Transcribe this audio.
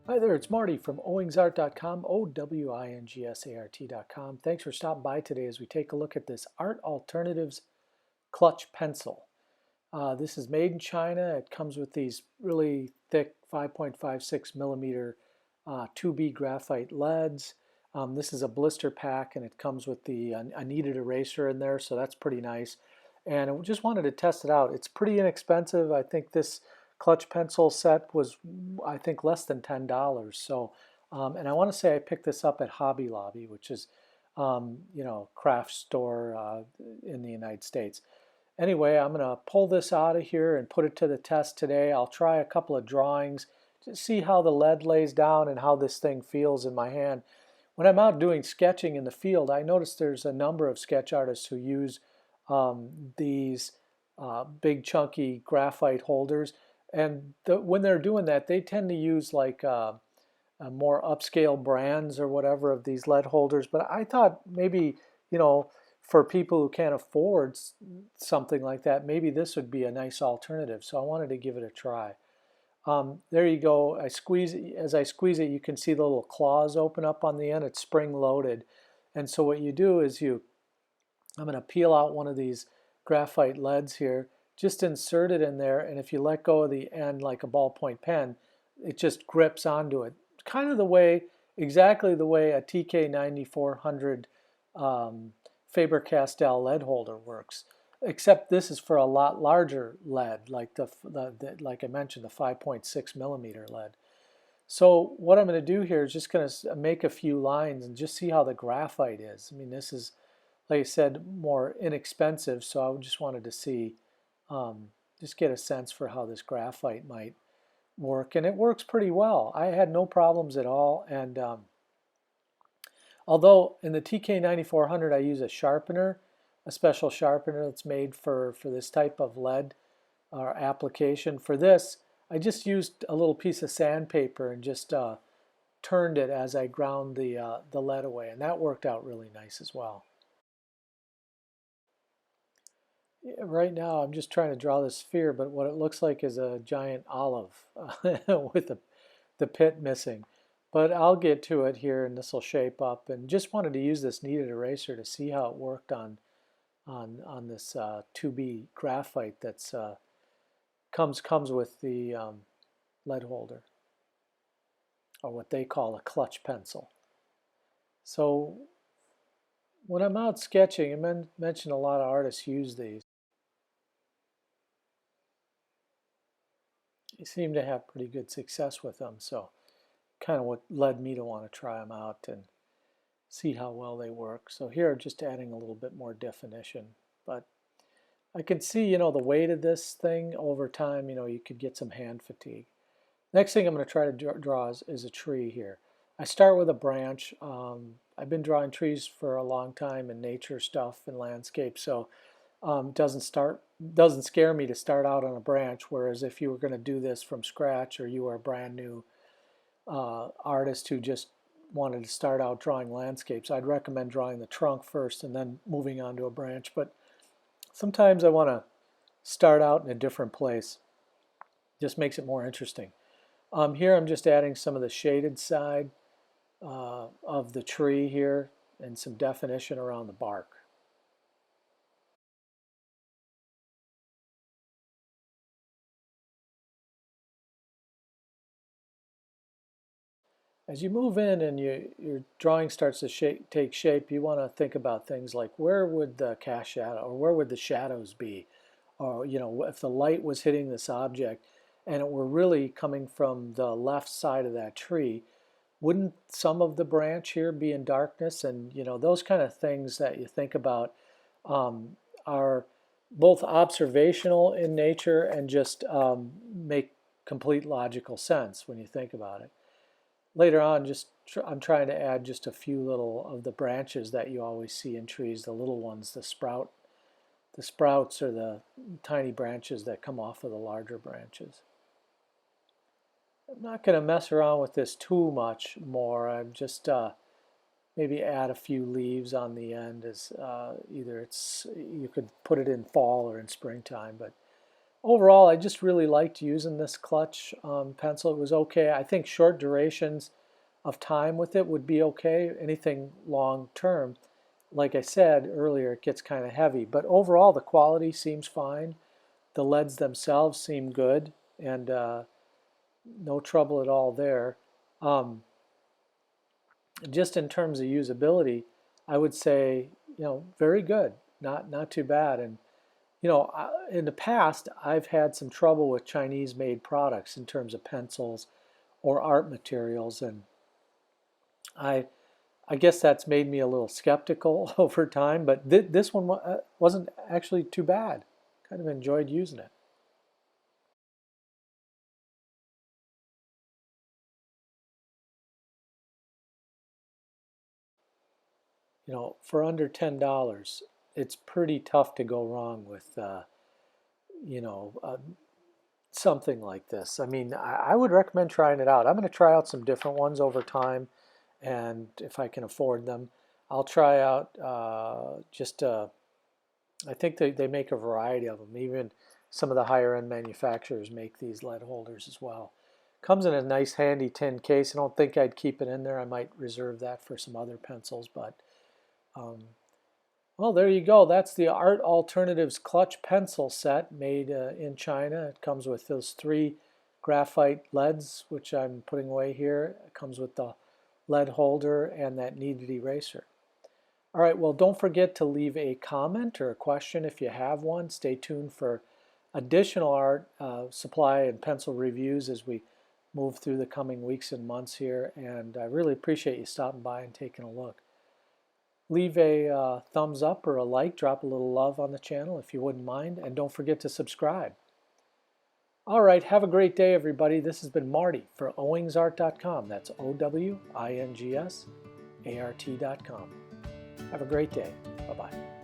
Hi there, it's Marty from owingsart.com, OWINGSART.com. Thanks for stopping by today as we take a look at this Art Alternatives clutch pencil. This is made in China. It comes with these really thick 5.56 millimeter 2B graphite leads. This is a blister pack and it comes with a kneaded eraser in there, so that's pretty nice. And I just wanted to test it out. It's pretty inexpensive. I think this clutch pencil set was, I think, less than $10. So, and I want to say I picked this up at Hobby Lobby, which is, craft store in the United States. Anyway, I'm going to pull this out of here and put it to the test today. I'll try a couple of drawings to see how the lead lays down and how this thing feels in my hand. When I'm out doing sketching in the field, I notice there's a number of sketch artists who use these big chunky graphite holders. And when they're doing that, they tend to use like more upscale brands or whatever of these lead holders. But I thought maybe, for people who can't afford something like that, maybe this would be a nice alternative. So I wanted to give it a try. There you go. As I squeeze it, you can see the little claws open up on the end. It's spring loaded. And so what you do is I'm going to peel out one of these graphite leads here, just insert it in there, and if you let go of the end like a ballpoint pen, it just grips onto it. Kind of exactly the way a TK 9400 Faber-Castell lead holder works, except this is for a lot larger lead, like like I mentioned, the 5.6 millimeter lead. So what I'm going to do here is just going to make a few lines and just see how the graphite is. I mean, this is, like I said, more inexpensive, so I just wanted to see, just get a sense for how this graphite might work, and it works pretty well. I had no problems at all, and although in the TK 9400 I use a sharpener, a special sharpener that's made for this type of lead application. For this, I just used a little piece of sandpaper and just turned it as I ground the lead away, and that worked out really nice as well. Yeah, right now, I'm just trying to draw this sphere, but what it looks like is a giant olive with the pit missing. But I'll get to it here, and this will shape up. And just wanted to use this kneaded eraser to see how it worked on this 2B graphite that's comes with the lead holder, or what they call a clutch pencil. So when I'm out sketching, I mentioned a lot of artists use these. They seem to have pretty good success with them, so kind of what led me to want to try them out and see how well they work. So here I'm just adding a little bit more definition, but I can see, the weight of this thing over time, you could get some hand fatigue. Next thing I'm going to try to draw is a tree here. I start with a branch. I've been drawing trees for a long time and nature stuff and landscape, so doesn't scare me to start out on a branch. Whereas if you were going to do this from scratch, or you were a brand new artist who just wanted to start out drawing landscapes, I'd recommend drawing the trunk first and then moving on to a branch. But sometimes I want to start out in a different place. Just makes it more interesting. Here I'm just adding some of the shaded side of the tree here and some definition around the bark. As you move in and your drawing starts to take shape, you want to think about things like, where would the cast shadow, or where would the shadows be? Or, if the light was hitting this object and it were really coming from the left side of that tree, wouldn't some of the branch here be in darkness? And, those kind of things that you think about are both observational in nature and just make complete logical sense when you think about it. Later on, I'm trying to add just a few little of the branches that you always see in trees, the little ones, the sprouts are the tiny branches that come off of the larger branches. I'm not going to mess around with this too much more. I'm just maybe add a few leaves on the end, as either you could put it in fall or in springtime, but overall, I just really liked using this clutch pencil. It was okay. I think short durations of time with it would be okay. Anything long term, like I said earlier, it gets kind of heavy. But overall, the quality seems fine. The leads themselves seem good, and no trouble at all there. Um, just in terms of usability, I would say, very good, not too bad. And in the past, I've had some trouble with Chinese-made products in terms of pencils or art materials, and I I guess that's made me a little skeptical over time. But this one wasn't actually too bad. Kind of enjoyed using it. For under $10, it's pretty tough to go wrong with you know uh, something like this. I mean, I would recommend trying it out. I'm going to try out some different ones over time, and if I can afford them, I'll try out I think they make a variety of them. Even some of the higher end manufacturers make these lead holders as well. Comes in a nice handy tin case. I don't think I'd keep it in there. I might reserve that for some other pencils, but um, well, there you go. That's the Art Alternatives Clutch Pencil set made in China. It comes with those 3 graphite leads, which I'm putting away here. It comes with the lead holder and that kneaded eraser. All right, well, don't forget to leave a comment or a question if you have one. Stay tuned for additional art supply and pencil reviews as we move through the coming weeks and months here. And I really appreciate you stopping by and taking a look. Leave a thumbs up or a like, drop a little love on the channel if you wouldn't mind, and don't forget to subscribe. All right, have a great day, everybody. This has been Marty for owingsart.com. That's OWINGSART.com. Have a great day. Bye-bye.